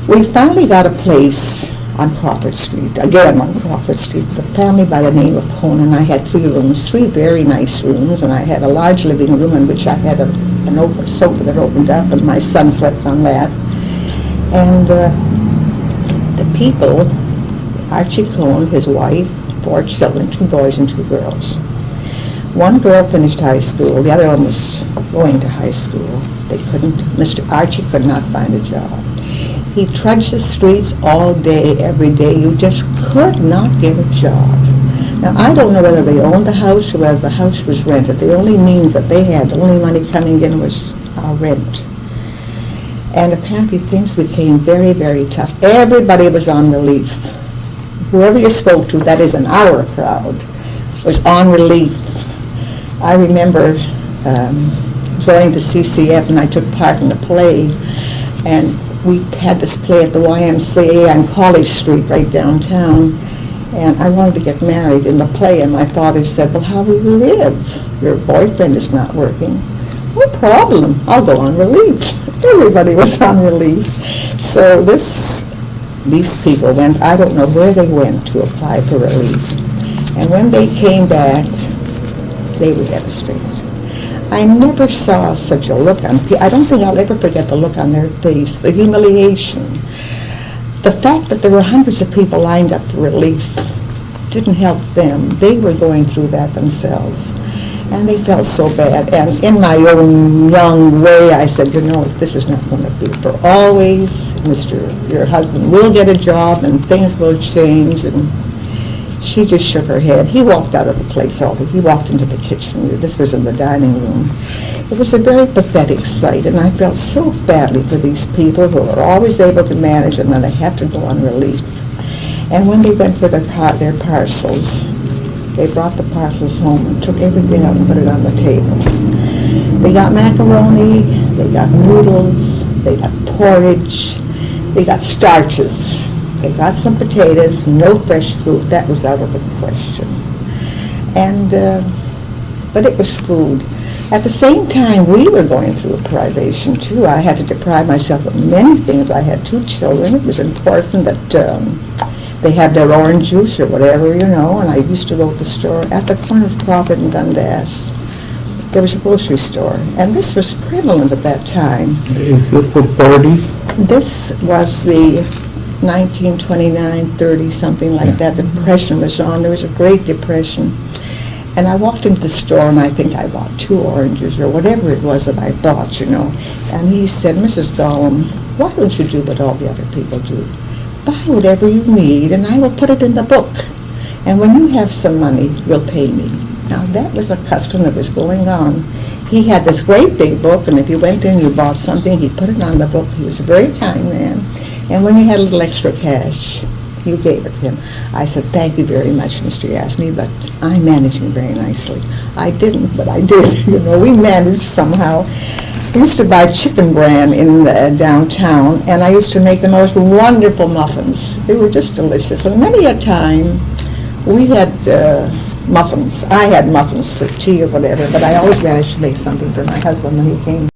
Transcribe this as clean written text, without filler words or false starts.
We finally got a place on Crawford Street, again on Crawford Street. The family by the name of Conan. I had 3 rooms, 3 very nice rooms, and I had a large living room in which I had an open sofa that opened up, and my son slept on that. And the people, Archie Cohn, his wife, 4 children, 2 boys and 2 girls. One girl finished high school, the other one was going to high school. Mr. Archie could not find a job. He trudged the streets all day, every day. You just could not get a job. Now, I don't know whether they owned the house or whether the house was rented. The only means that they had, the only money coming in was rent. And apparently things became very, very tough. Everybody was on relief. Whoever you spoke to, that is in our crowd, was on relief. I remember going to CCF, and I took part in the play, and we had this play at the YMCA on College Street right downtown, and I wanted to get married in the play, and my father said, well, how will you live? Your boyfriend is not working. No problem, I'll go on relief. Everybody was on relief. So these people went, I don't know where they went to apply for relief. And when they came back, they were devastated. I never saw such a look on people. I don't think I'll ever forget the look on their face, the humiliation. The fact that there were hundreds of people lined up for relief didn't help them. They were going through that themselves. And they felt so bad. And in my own young way, I said, you know, this is not going to be for always. Your husband will get a job and things will change. And she just shook her head. He walked out of the place already. He walked into the kitchen. This was in the dining room. It was a very pathetic sight, and I felt so badly for these people who are always able to manage, and then they have to go on relief. And when they went for their parcels, they brought the parcels home and took everything up and put it on the table. They got macaroni, they got noodles, they got porridge, they got starches. They got some potatoes, no fresh fruit. That was out of the question. And, but it was food. At the same time, we were going through a privation, too. I had to deprive myself of many things. I had 2 children. It was important that they have their orange juice or whatever, you know, and I used to go to the store at the corner of Crawford and Dundas. There was a grocery store, and this was prevalent at that time. Is this the 30s? This was the 1929, 30, something like that. The Depression was on. There was a Great Depression. And I walked into the store, and I think I bought 2 oranges or whatever it was that I bought, you know. And he said, Mrs. Gollom, why don't you do what all the other people do? Buy whatever you need, and I will put it in the book. And when you have some money, you'll pay me. Now, that was a custom that was going on. He had this great big book, and if you went in, you bought something, he put it on the book. He was a very kind man. And when you had a little extra cash, you gave it to him. I said, thank you very much, Mr. Yasny, but I'm managing very nicely. I didn't, but I did. You know, we managed somehow. I used to buy chicken bran in downtown, and I used to make the most wonderful muffins. They were just delicious. And many a time, we had muffins. I had muffins for tea or whatever, but I always managed to make something for my husband when he came.